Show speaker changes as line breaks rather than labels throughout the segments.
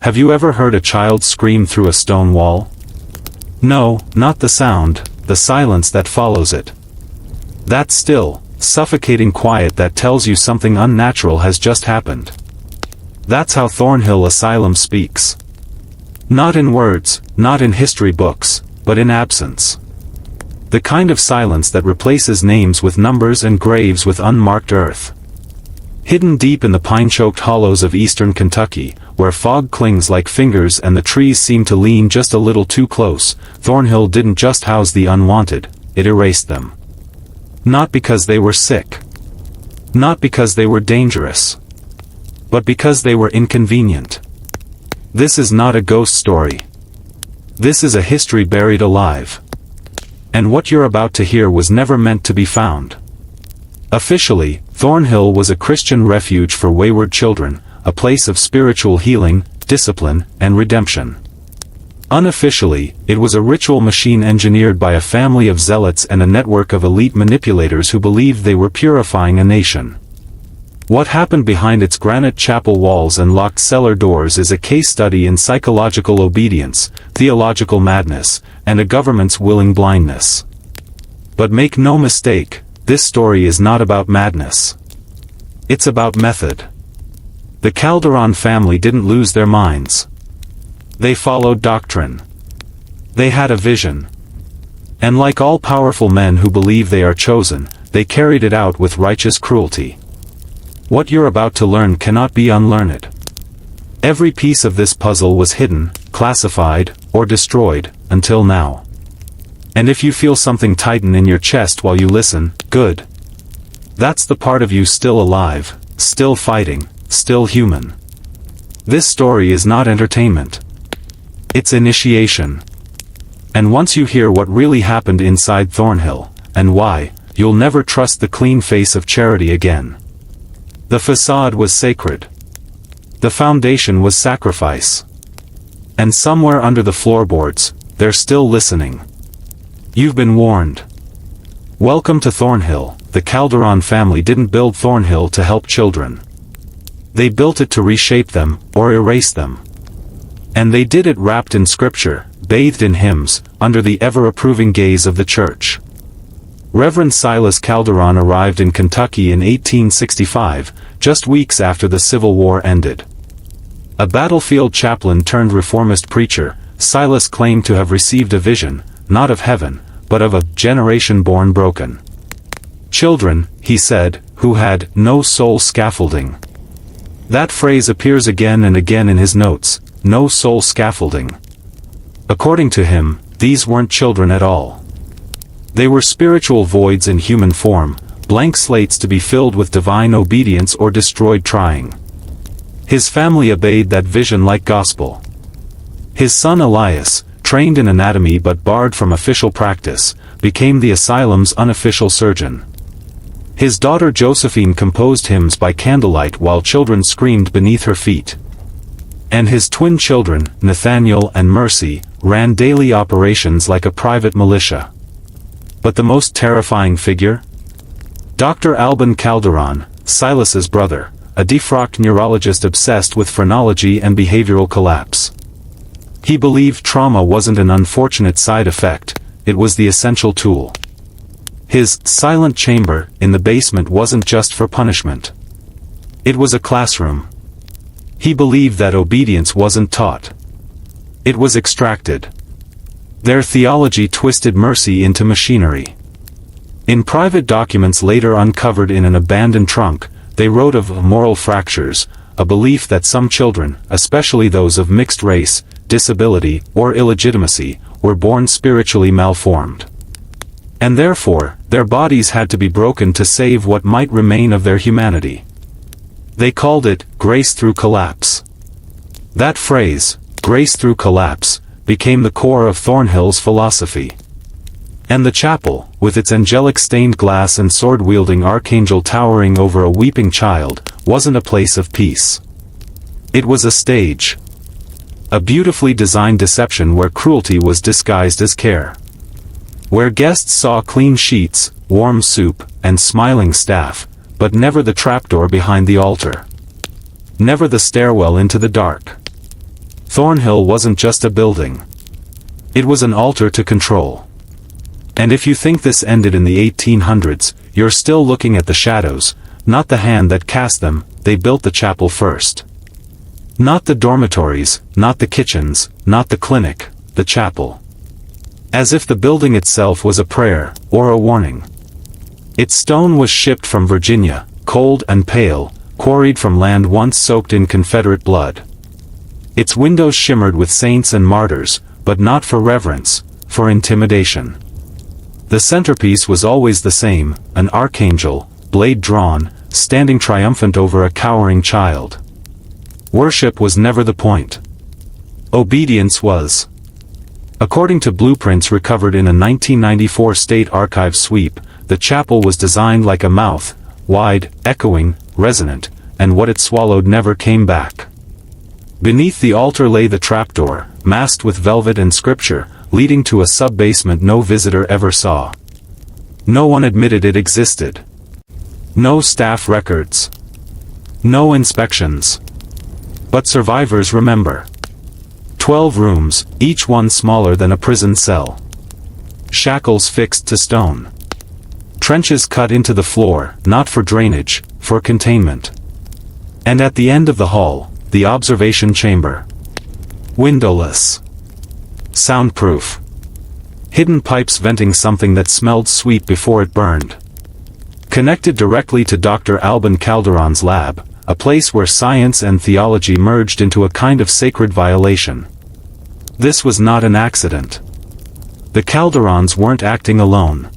Have you ever heard a child scream through a stone wall? No, not the sound, the silence that follows it. That still, suffocating quiet that tells you something unnatural has just happened. That's how Thornhill Asylum speaks. Not in words, not in history books, but in absence. The kind of silence that replaces names with numbers and graves with unmarked earth. Hidden deep in the pine-choked hollows of eastern Kentucky, where fog clings like fingers and the trees seem to lean just a little too close, Thornhill didn't just house the unwanted, it erased them. Not because they were sick. Not because they were dangerous. But because they were inconvenient. This is not a ghost story. This is a history buried alive. And what you're about to hear was never meant to be found. Officially, Thornhill was a Christian refuge for wayward children, a place of spiritual healing, discipline, and redemption. Unofficially, it was a ritual machine engineered by a family of zealots and a network of elite manipulators who believed they were purifying a nation. What happened behind its granite chapel walls and locked cellar doors is a case study in psychological obedience, theological madness, and a government's willing blindness. But make no mistake, this story is not about madness. It's about method. The Calderon family didn't lose their minds. They followed doctrine. They had a vision. And like all powerful men who believe they are chosen, they carried it out with righteous cruelty. What you're about to learn cannot be unlearned. Every piece of this puzzle was hidden, classified, or destroyed, until now. And if you feel something tighten in your chest while you listen, good. That's the part of you still alive, still fighting, still human. This story is not entertainment. It's initiation. And once you hear what really happened inside Thornhill, and why, you'll never trust the clean face of charity again. The facade was sacred. The foundation was sacrifice. And somewhere under the floorboards, they're still listening. You've been warned. Welcome to Thornhill. The Calderon family didn't build Thornhill to help children. They built it to reshape them, or erase them. And they did it wrapped in scripture, bathed in hymns, under the ever-approving gaze of the church. Reverend Silas Calderon arrived in Kentucky in 1865, just weeks after the Civil War ended. A battlefield chaplain turned reformist preacher, Silas claimed to have received a vision, not of heaven, but of a generation born broken. Children, he said, who had no soul scaffolding. That phrase appears again and again in his notes, no soul scaffolding. According to him, these weren't children at all. They were spiritual voids in human form, blank slates to be filled with divine obedience or destroyed trying. His family obeyed that vision like gospel. His son Elias, trained in anatomy but barred from official practice, became the asylum's unofficial surgeon. His daughter Josephine composed hymns by candlelight while children screamed beneath her feet. And his twin children, Nathaniel and Mercy, ran daily operations like a private militia. But the most terrifying figure? Dr. Alban Calderon, Silas's brother, a defrocked neurologist obsessed with phrenology and behavioral collapse. He believed trauma wasn't an unfortunate side effect, it was the essential tool. His silent chamber in the basement wasn't just for punishment. It was a classroom. He believed that obedience wasn't taught. It was extracted. Their theology twisted mercy into machinery. In private documents later uncovered in an abandoned trunk, they wrote of moral fractures, a belief that some children, especially those of mixed race, disability, or illegitimacy, were born spiritually malformed. And therefore, their bodies had to be broken to save what might remain of their humanity. They called it, grace through collapse. That phrase, grace through collapse, became the core of Thornhill's philosophy. And the chapel, with its angelic stained glass and sword-wielding archangel towering over a weeping child, wasn't a place of peace. It was a stage. A beautifully designed deception where cruelty was disguised as care. Where guests saw clean sheets, warm soup, and smiling staff, but never the trapdoor behind the altar. Never the stairwell into the dark. Thornhill wasn't just a building. It was an altar to control. And if you think this ended in the 1800s, you're still looking at the shadows, not the hand that cast them. They built the chapel first. Not the dormitories, not the kitchens, not the clinic, the chapel. As if the building itself was a prayer, or a warning. Its stone was shipped from Virginia, cold and pale, quarried from land once soaked in Confederate blood. Its windows shimmered with saints and martyrs, but not for reverence, for intimidation. The centerpiece was always the same, an archangel, blade drawn, standing triumphant over a cowering child. Worship was never the point. Obedience was. According to blueprints recovered in a 1994 State Archive sweep, the chapel was designed like a mouth, wide, echoing, resonant, and what it swallowed never came back. Beneath the altar lay the trapdoor, masked with velvet and scripture, leading to a sub-basement no visitor ever saw. No one admitted it existed. No staff records. No inspections. But survivors remember. 12 rooms, each one smaller than a prison cell. Shackles fixed to stone. Trenches cut into the floor, not for drainage, for containment. And at the end of the hall, the observation chamber. Windowless. Soundproof. Hidden pipes venting something that smelled sweet before it burned. Connected directly to Dr. Alban Calderon's lab, a place where science and theology merged into a kind of sacred violation. This was not an accident. The Calderons weren't acting alone.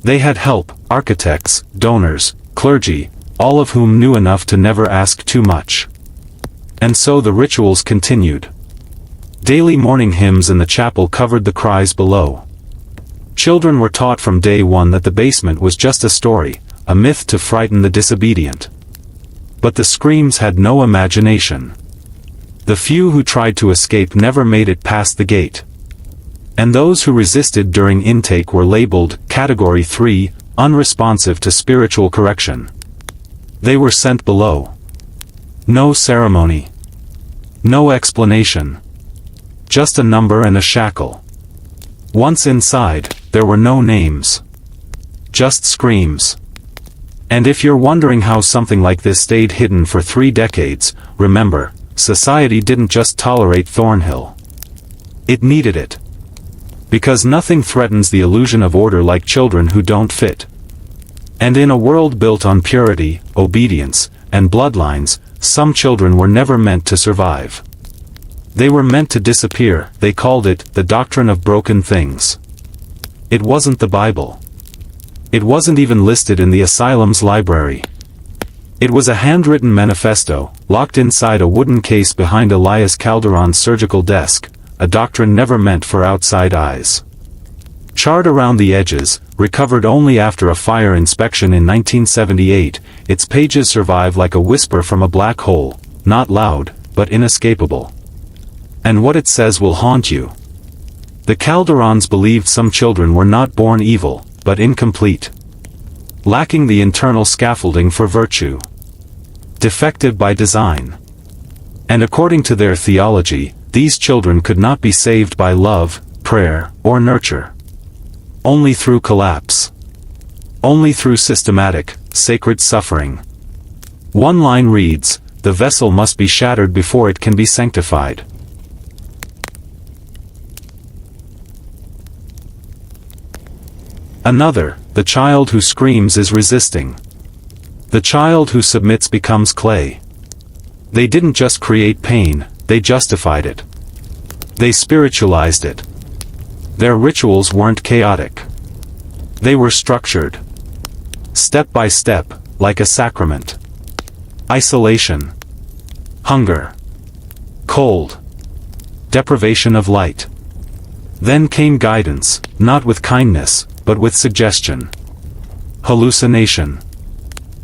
They had help, architects, donors, clergy, all of whom knew enough to never ask too much. And so the rituals continued. Daily morning hymns in the chapel covered the cries below. Children were taught from day one that the basement was just a story, a myth to frighten the disobedient. But the screams had no imagination. The few who tried to escape never made it past the gate. And those who resisted during intake were labeled Category 3, unresponsive to spiritual correction. They were sent below. No ceremony. No explanation. Just a number and a shackle. Once inside, there were no names. Just screams. And if you're wondering how something like this stayed hidden for 3 decades, remember, society didn't just tolerate Thornhill. It needed it. Because nothing threatens the illusion of order like children who don't fit. And in a world built on purity, obedience, and bloodlines, some children were never meant to survive. They were meant to disappear. They called it the doctrine of broken things. It wasn't the Bible. It wasn't even listed in the asylum's library. It was a handwritten manifesto, locked inside a wooden case behind Elias Calderon's surgical desk, a doctrine never meant for outside eyes. Charred around the edges, recovered only after a fire inspection in 1978, its pages survive like a whisper from a black hole, not loud, but inescapable. And what it says will haunt you. The Calderons believed some children were not born evil, but incomplete. Lacking the internal scaffolding for virtue. Defective by design. And according to their theology, these children could not be saved by love, prayer, or nurture. Only through collapse. Only through systematic, sacred suffering. One line reads, "The vessel must be shattered before it can be sanctified." Another, the child who screams is resisting. The child who submits becomes clay. They didn't just create pain, they justified it. They spiritualized it. Their rituals weren't chaotic. They were structured. Step by step, like a sacrament. Isolation. Hunger. Cold. Deprivation of light. Then came guidance, not with kindness, but with suggestion. Hallucination.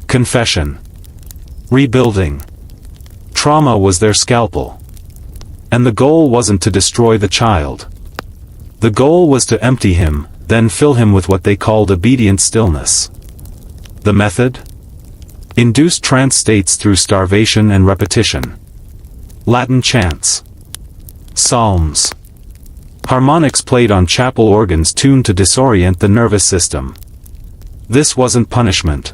Confession. Rebuilding. Trauma was their scalpel. And the goal wasn't to destroy the child. The goal was to empty him, then fill him with what they called obedient stillness. The method? Induced trance states through starvation and repetition. Latin chants. Psalms. Harmonics played on chapel organs tuned to disorient the nervous system. This wasn't punishment.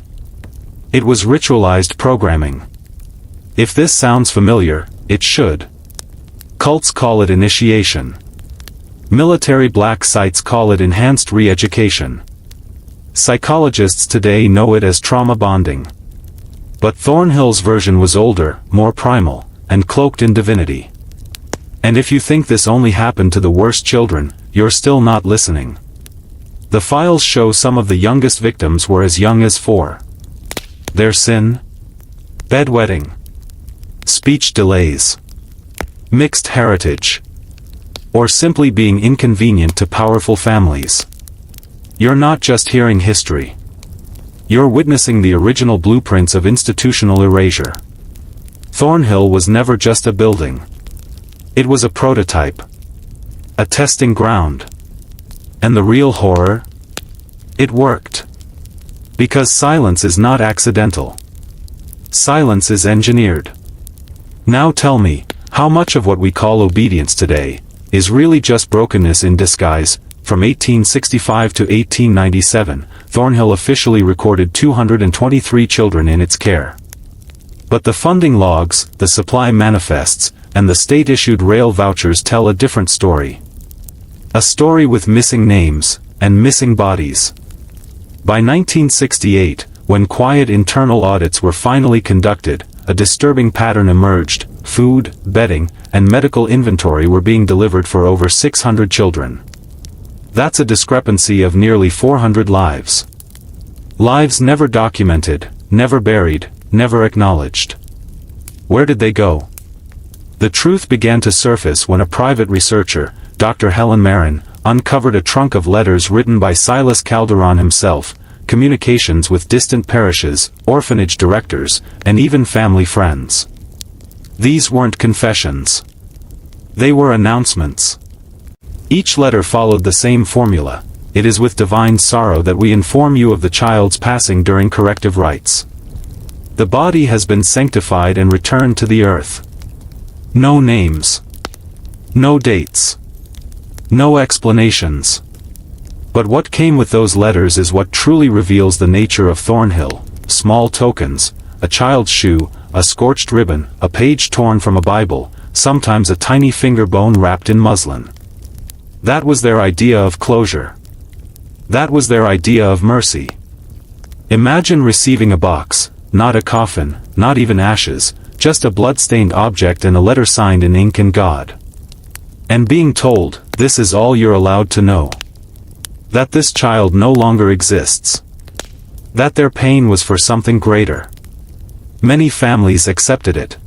It was ritualized programming. If this sounds familiar, it should. Cults call it initiation. Military black sites call it enhanced re-education. Psychologists today know it as trauma bonding. But Thornhill's version was older, more primal, and cloaked in divinity. And if you think this only happened to the worst children, you're still not listening. The files show some of the youngest victims were as young as 4. Their sin? Bedwetting. Speech delays. Mixed heritage. Or simply being inconvenient to powerful families. You're not just hearing history. You're witnessing the original blueprints of institutional erasure. Thornhill was never just a building. It was a prototype. A testing ground. And the real horror? It worked. Because silence is not accidental. Silence is engineered. Now tell me, how much of what we call obedience today is really just brokenness in disguise? From 1865 to 1897, Thornhill officially recorded 223 children in its care. But the funding logs, the supply manifests, and the state-issued rail vouchers tell a different story. A story with missing names, and missing bodies. By 1968, when quiet internal audits were finally conducted, a disturbing pattern emerged: food, bedding, and medical inventory were being delivered for over 600 children. That's a discrepancy of nearly 400 lives. Lives never documented, never buried, never acknowledged. Where did they go? The truth began to surface when a private researcher, Dr. Helen Marin, uncovered a trunk of letters written by Silas Calderon himself, communications with distant parishes, orphanage directors, and even family friends. These weren't confessions. They were announcements. Each letter followed the same formula: it is with divine sorrow that we inform you of the child's passing during corrective rites. The body has been sanctified and returned to the earth. No names. No dates. No explanations. But what came with those letters is what truly reveals the nature of Thornhill: small tokens, a child's shoe, a scorched ribbon, a page torn from a Bible, sometimes a tiny finger bone wrapped in muslin. That was their idea of closure. That was their idea of mercy. Imagine receiving a box, not a coffin, not even ashes, just a blood-stained object and a letter signed in ink and God. And being told, this is all you're allowed to know. That this child no longer exists. That their pain was for something greater. Many families accepted it.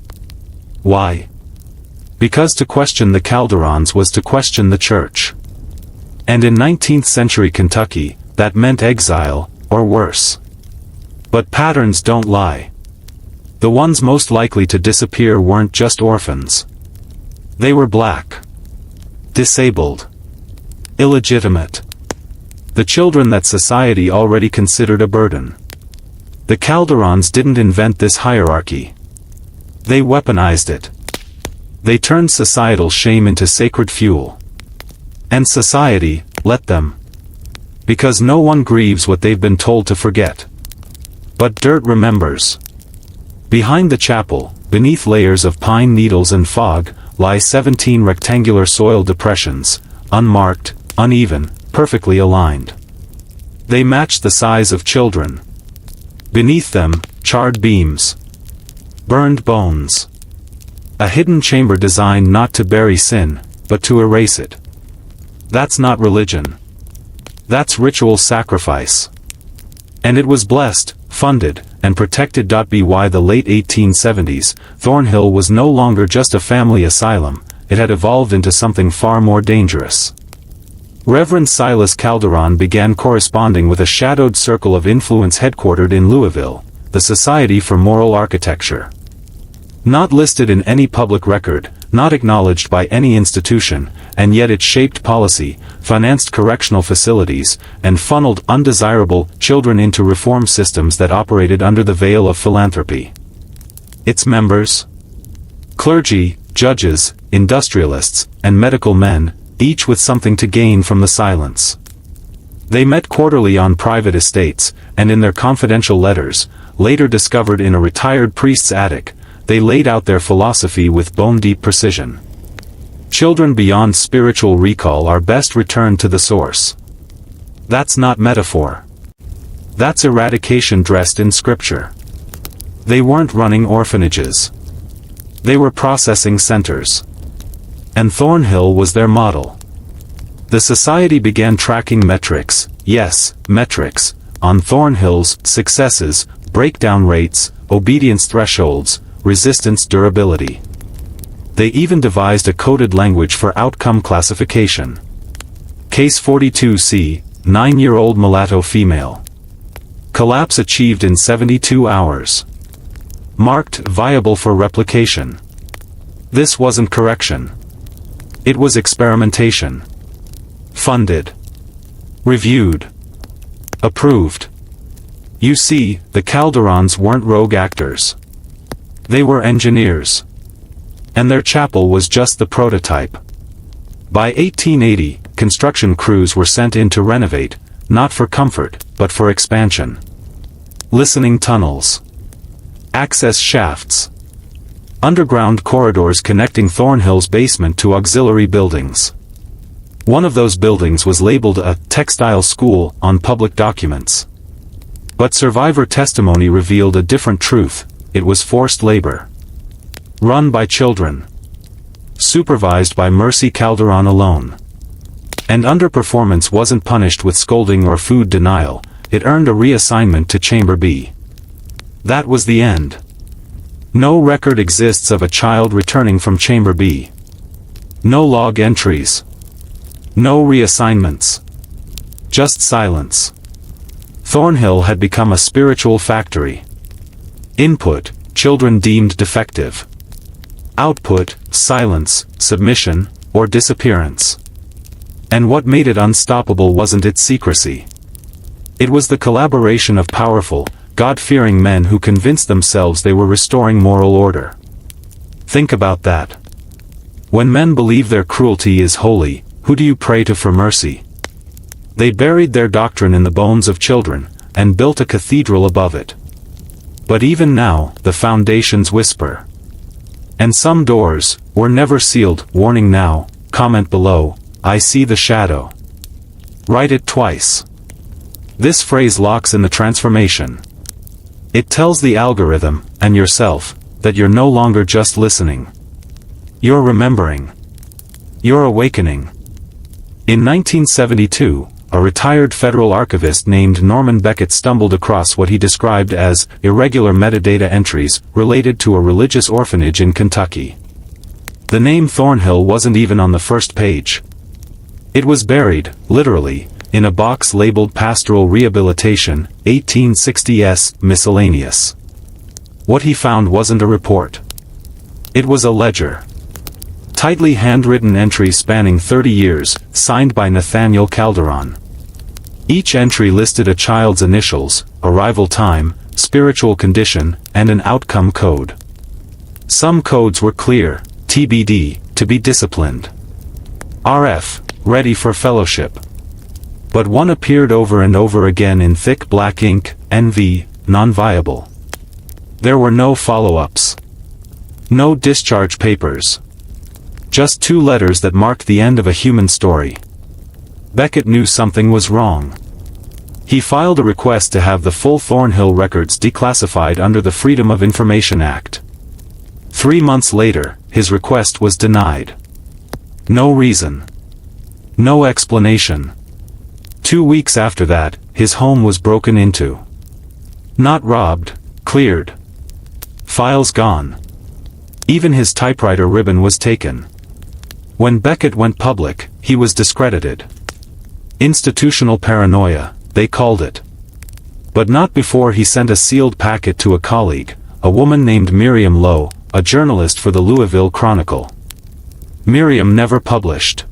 Why? Because to question the Calderons was to question the church. And in 19th century Kentucky, that meant exile, or worse. But patterns don't lie. The ones most likely to disappear weren't just orphans. They were black. Disabled. Illegitimate. The children that society already considered a burden. The Calderons didn't invent this hierarchy. They weaponized it. They turned societal shame into sacred fuel. And society, let them. Because no one grieves what they've been told to forget. But dirt remembers. Behind the chapel, beneath layers of pine needles and fog, lie 17 rectangular soil depressions, unmarked, uneven, perfectly aligned. They match the size of children. Beneath them, charred beams. Burned bones. A hidden chamber designed not to bury sin, but to erase it. That's not religion. That's ritual sacrifice. And it was blessed, funded, and protected. By the late 1870s, Thornhill was no longer just a family asylum, it had evolved into something far more dangerous. Reverend Silas Calderon began corresponding with a shadowed circle of influence headquartered in Louisville, the Society for Moral Architecture. Not listed in any public record, not acknowledged by any institution, and yet it shaped policy, financed correctional facilities, and funneled undesirable children into reform systems that operated under the veil of philanthropy. Its members? Clergy, judges, industrialists, and medical men, each with something to gain from the silence. They met quarterly on private estates, and in their confidential letters, later discovered in a retired priest's attic, they laid out their philosophy with bone-deep precision. Children beyond spiritual recall are best returned to the source. That's not metaphor. That's eradication dressed in scripture. They weren't running orphanages. They were processing centers. And Thornhill was their model. The society began tracking metrics, yes, metrics, on Thornhill's successes, breakdown rates, obedience thresholds, resistance durability. They even devised a coded language for outcome classification. Case 42C, 9-year-old mulatto female. Collapse achieved in 72 hours. Marked viable for replication. This wasn't correction. It was experimentation. Funded. Reviewed. Approved. You see, the Calderons weren't rogue actors. They were engineers. And their chapel was just the prototype. By 1880, construction crews were sent in to renovate, not for comfort, but for expansion. Listening tunnels. Access shafts. Underground corridors connecting Thornhill's basement to auxiliary buildings. One of those buildings was labeled a textile school on public documents. But survivor testimony revealed a different truth: it was forced labor. Run by children. Supervised by Mercy Calderon alone. And underperformance wasn't punished with scolding or food denial, it earned a reassignment to Chamber B. That was the end. No record exists of a child returning from Chamber B. No log entries. No reassignments. Just silence. Thornhill had become a spiritual factory. Input, children deemed defective. Output, silence, submission, or disappearance. And what made it unstoppable wasn't its secrecy. It was the collaboration of powerful, God-fearing men who convinced themselves they were restoring moral order. Think about that. When men believe their cruelty is holy, who do you pray to for mercy? They buried their doctrine in the bones of children, and built a cathedral above it. But even now, the foundations whisper. And some doors were never sealed. Warning now, comment below, I see the shadow. Write it twice. This phrase locks in the transformation. It tells the algorithm, and yourself, that you're no longer just listening. You're remembering. You're awakening. In 1972, a retired federal archivist named Norman Beckett stumbled across what he described as irregular metadata entries related to a religious orphanage in Kentucky. The name Thornhill wasn't even on the first page. It was buried, literally, in a box labeled Pastoral Rehabilitation, 1860s, miscellaneous. What he found wasn't a report. It was a ledger. Tightly handwritten entries spanning 30 years, signed by Nathaniel Calderon. Each entry listed a child's initials, arrival time, spiritual condition, and an outcome code. Some codes were clear: TBD, to be disciplined. RF, ready for fellowship. But one appeared over and over again in thick black ink: NV, non-viable. There were no follow-ups. No discharge papers. Just 2 letters that marked the end of a human story. Beckett knew something was wrong. He filed a request to have the full Thornhill records declassified under the Freedom of Information Act. 3 months later, his request was denied. No reason. No explanation. 2 weeks after that, his home was broken into. Not robbed, cleared. Files gone. Even his typewriter ribbon was taken. When Beckett went public, he was discredited. Institutional paranoia, they called it. But not before he sent a sealed packet to a colleague, a woman named Miriam Lowe, a journalist for the Louisville Chronicle. Miriam never published.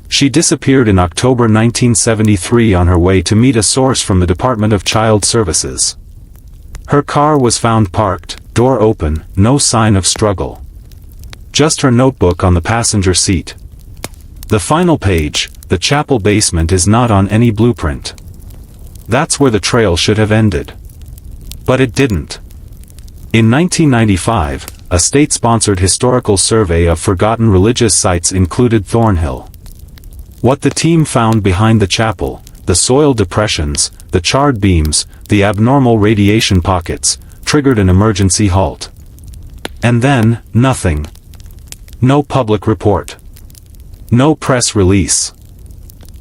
She disappeared in October 1973 on her way to meet a source from the Department of Child Services. Her car was found parked, door open, no sign of struggle. Just her notebook on the passenger seat. The final page, the chapel basement, is not on any blueprint. That's where the trail should have ended. But it didn't. In 1995, a state-sponsored historical survey of forgotten religious sites included Thornhill. What the team found behind the chapel, the soil depressions, the charred beams, the abnormal radiation pockets, triggered an emergency halt. And then, nothing. No public report. No press release.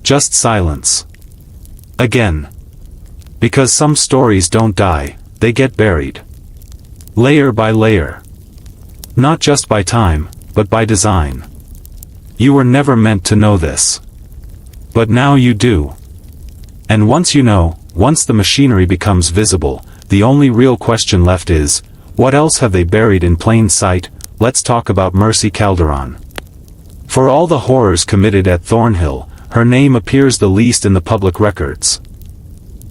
Just silence. Again. Because some stories don't die, they get buried. Layer by layer. Not just by time, but by design. You were never meant to know this. But now you do. And once you know, once the machinery becomes visible, the only real question left is, what else have they buried in plain sight? Let's talk about Mercy Calderon. For all the horrors committed at Thornhill, her name appears the least in the public records.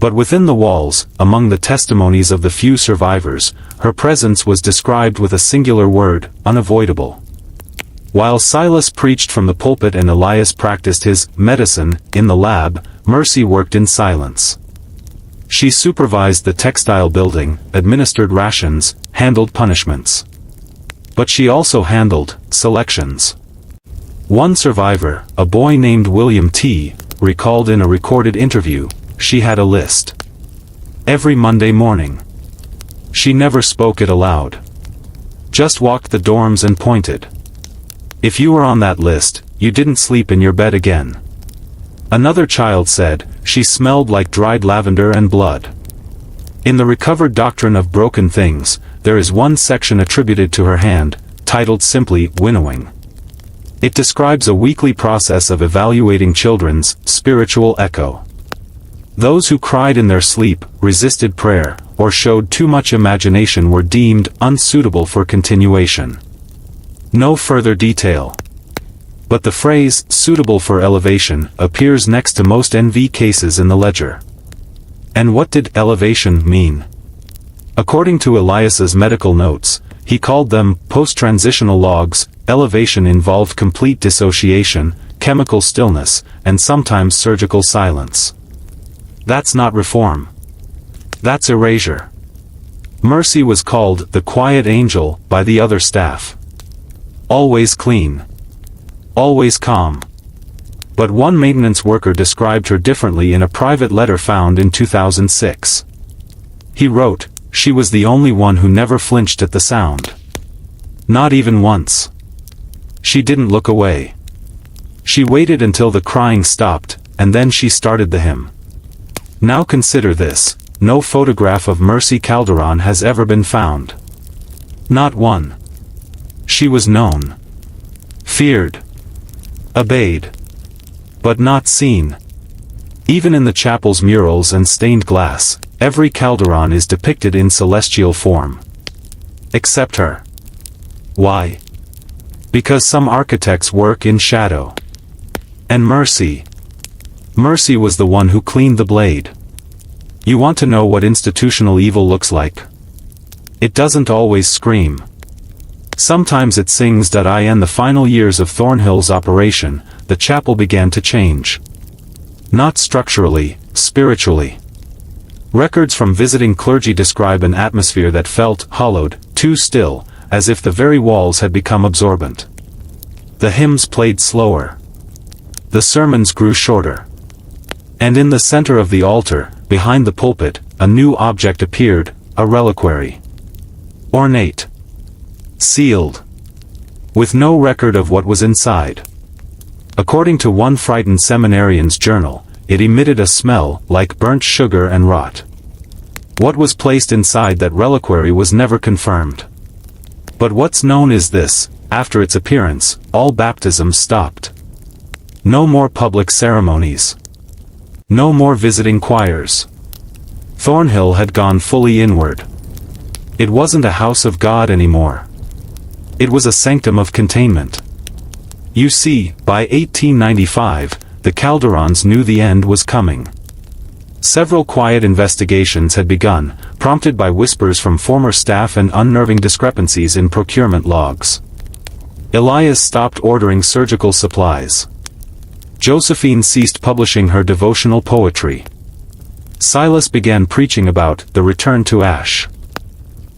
But within the walls, among the testimonies of the few survivors, her presence was described with a singular word: unavoidable. While Silas preached from the pulpit and Elias practiced his medicine in the lab, Mercy worked in silence. She supervised the textile building, administered rations, handled punishments. But she also handled selections. One survivor, a boy named William T., recalled in a recorded interview, she had a list. Every Monday morning. She never spoke it aloud. Just walked the dorms and pointed. If you were on that list, you didn't sleep in your bed again. Another child said, she smelled like dried lavender and blood. In the recovered Doctrine of Broken Things, there is one section attributed to her hand, titled simply, Winnowing. It describes a weekly process of evaluating children's spiritual echo. Those who cried in their sleep, resisted prayer, or showed too much imagination were deemed unsuitable for continuation. No further detail. But the phrase, suitable for elevation, appears next to most NV cases in the ledger. And what did elevation mean? According to Elias's medical notes, he called them post-transitional logs. Elevation involved complete dissociation, chemical stillness, and sometimes surgical silence. That's not reform. That's erasure. Mercy was called the quiet angel by the other staff. Always clean. Always calm. But one maintenance worker described her differently in a private letter found in 2006. He wrote, "She was the only one who never flinched at the sound. Not even once. She didn't look away. She waited until the crying stopped, and then she started the hymn." Now consider this, no photograph of Mercy Calderon has ever been found. Not one. She was known. Feared. Obeyed. But not seen. Even in the chapel's murals and stained glass, every Calderon is depicted in celestial form. Except her. Why? Because some architects work in shadow. And Mercy. Mercy was the one who cleaned the blade. You want to know what institutional evil looks like? It doesn't always scream. Sometimes it sings. In the final years of Thornhill's operation, the chapel began to change. Not structurally, spiritually. Records from visiting clergy describe an atmosphere that felt hollowed, too still, as if the very walls had become absorbent. The hymns played slower. The sermons grew shorter. And in the center of the altar, behind the pulpit, a new object appeared, a reliquary. Ornate. Sealed. With no record of what was inside. According to one frightened seminarian's journal, it emitted a smell like burnt sugar and rot. What was placed inside that reliquary was never confirmed. But what's known is this: after its appearance, all baptisms stopped. No more public ceremonies. No more visiting choirs. Thornhill had gone fully inward. It wasn't a house of God anymore. It was a sanctum of containment. You see, by 1895, the Calderons knew the end was coming. Several quiet investigations had begun, prompted by whispers from former staff and unnerving discrepancies in procurement logs. Elias stopped ordering surgical supplies. Josephine ceased publishing her devotional poetry. Silas began preaching about the return to Ash.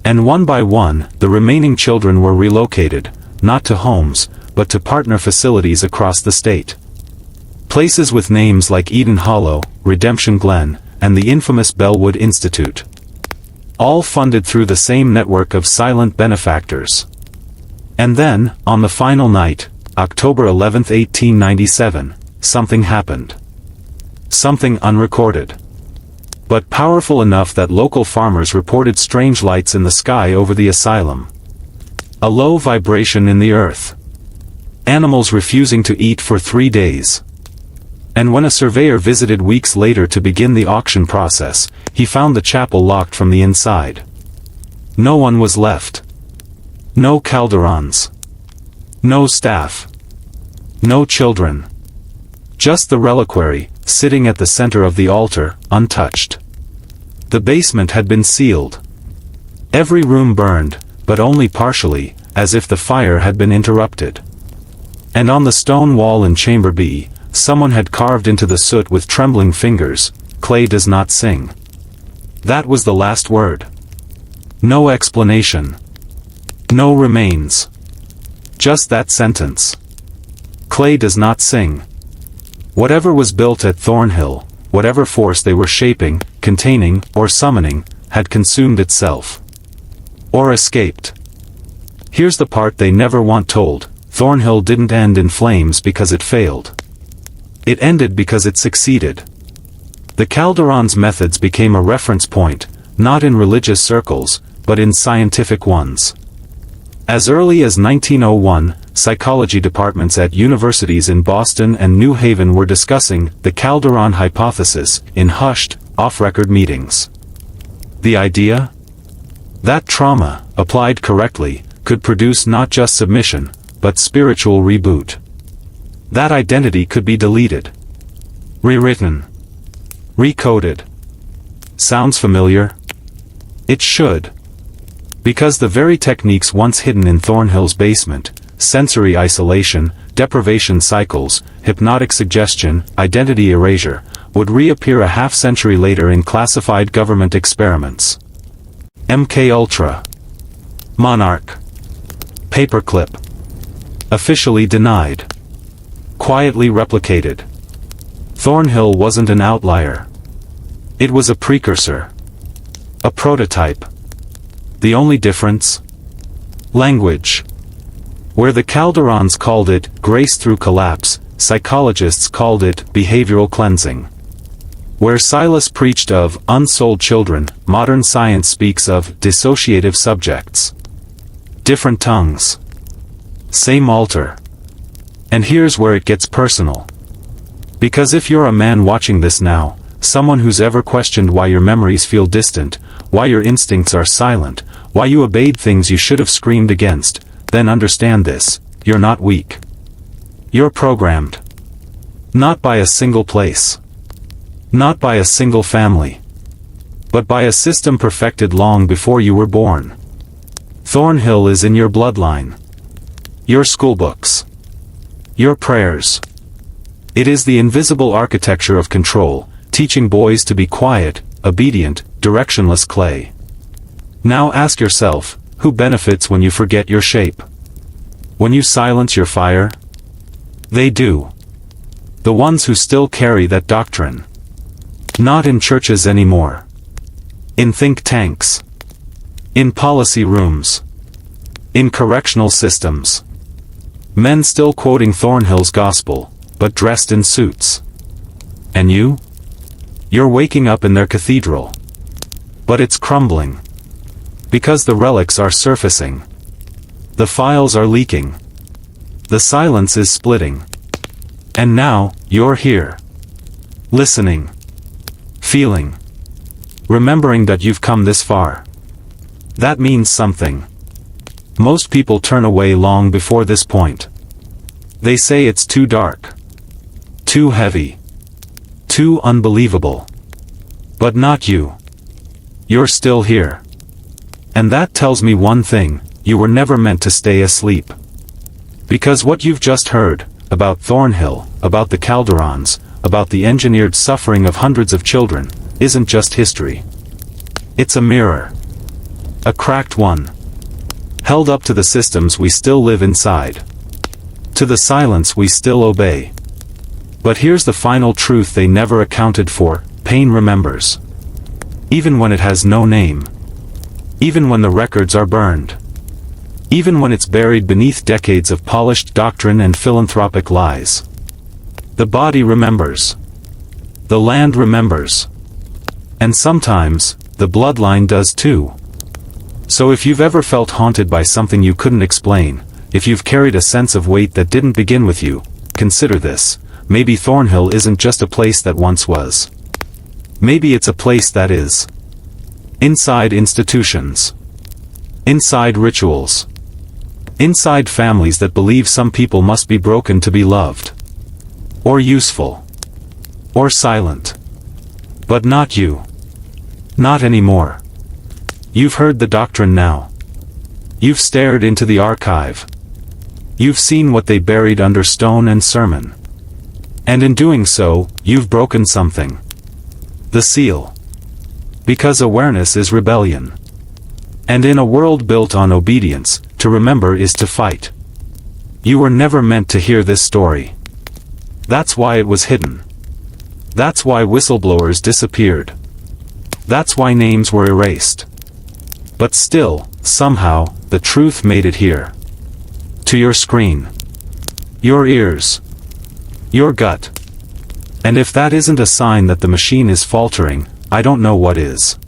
And one by one, the remaining children were relocated, not to homes, but to partner facilities across the state. Places with names like Eden Hollow, Redemption Glen, and the infamous Bellwood Institute. All funded through the same network of silent benefactors. And then, on the final night, October 11, 1897, something happened. Something unrecorded. But powerful enough that local farmers reported strange lights in the sky over the asylum. A low vibration in the earth. Animals refusing to eat for 3 days. And when a surveyor visited weeks later to begin the auction process, he found the chapel locked from the inside. No one was left. No Calderons. No staff. No children. Just the reliquary, sitting at the center of the altar, untouched. The basement had been sealed. Every room burned, but only partially, as if the fire had been interrupted. And on the stone wall in Chamber B, someone had carved into the soot with trembling fingers, "Clay does not sing." That was the last word. No explanation. No remains. Just that sentence. Clay does not sing. Whatever was built at Thornhill, whatever force they were shaping, containing, or summoning, had consumed itself. Or escaped. Here's the part they never want told: Thornhill didn't end in flames because it failed. It ended because it succeeded. The Calderon's methods became a reference point, not in religious circles, but in scientific ones. As early as 1901, psychology departments at universities in Boston and New Haven were discussing the Calderon hypothesis in hushed, off-record meetings. The idea? That trauma, applied correctly, could produce not just submission, but spiritual reboot. That identity could be deleted. Rewritten. Recoded. Sounds familiar? It should. Because the very techniques once hidden in Thornhill's basement, sensory isolation, deprivation cycles, hypnotic suggestion, identity erasure, would reappear a half-century later in classified government experiments. MKUltra. Monarch. Paperclip. Officially denied. Quietly replicated. Thornhill wasn't an outlier. It was a precursor. A prototype. The only difference? Language. Where the Calderons called it grace through collapse, psychologists called it behavioral cleansing. Where Silas preached of unsold children, modern science speaks of dissociative subjects. Different tongues. Same altar. And here's where it gets personal. Because if you're a man watching this now, someone who's ever questioned why your memories feel distant, why your instincts are silent, why you obeyed things you should have screamed against, then understand this: you're not weak. You're programmed. Not by a single place. Not by a single family. But by a system perfected long before you were born. Thornhill is in your bloodline. Your schoolbooks. Your prayers. It is the invisible architecture of control, teaching boys to be quiet, obedient, directionless clay. Now ask yourself, who benefits when you forget your shape? When you silence your fire? They do. The ones who still carry that doctrine. Not in churches anymore. In think tanks. In policy rooms. In correctional systems. Men still quoting Thornhill's gospel, but dressed in suits. And you? You're waking up in their cathedral. But it's crumbling. Because the relics are surfacing. The files are leaking. The silence is splitting. And now, you're here. Listening. Feeling. Remembering that you've come this far. That means something. Most people turn away long before this point. They say it's too dark. Too heavy. Too unbelievable. But not you. You're still here. And that tells me one thing: you were never meant to stay asleep. Because what you've just heard, about Thornhill, about the Calderons, about the engineered suffering of hundreds of children, isn't just history. It's a mirror. A cracked one. Held up to the systems we still live inside. To the silence we still obey. But here's the final truth they never accounted for: pain remembers. Even when it has no name. Even when the records are burned. Even when it's buried beneath decades of polished doctrine and philanthropic lies. The body remembers. The land remembers. And sometimes, the bloodline does too. So if you've ever felt haunted by something you couldn't explain, if you've carried a sense of weight that didn't begin with you, consider this: maybe Thornhill isn't just a place that once was. Maybe it's a place that is. Inside institutions. Inside rituals. Inside families that believe some people must be broken to be loved. Or useful. Or silent. But not you. Not anymore. You've heard the doctrine now. You've stared into the archive. You've seen what they buried under stone and sermon. And in doing so, you've broken something. The seal. Because awareness is rebellion. And in a world built on obedience, to remember is to fight. You were never meant to hear this story. That's why it was hidden. That's why whistleblowers disappeared. That's why names were erased. But still, somehow, the truth made it here. To your screen. Your ears. Your gut. And if that isn't a sign that the machine is faltering, I don't know what is.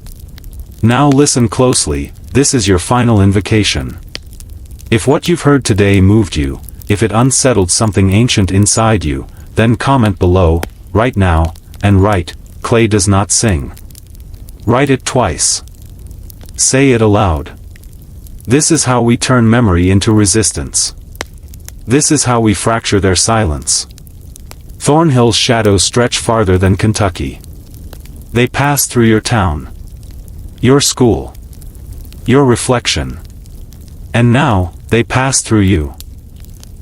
Now listen closely, this is your final invocation. If what you've heard today moved you, if it unsettled something ancient inside you, then comment below, right now, and write, "Clay does not sing." Write it twice. Say it aloud. This is how we turn memory into resistance. This is how we fracture their silence. Thornhill's shadows stretch farther than Kentucky. They pass through your town. Your school. Your reflection. And now, they pass through you.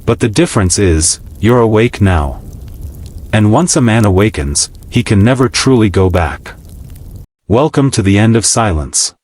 But the difference is, you're awake now. And once a man awakens, he can never truly go back. Welcome to the end of silence.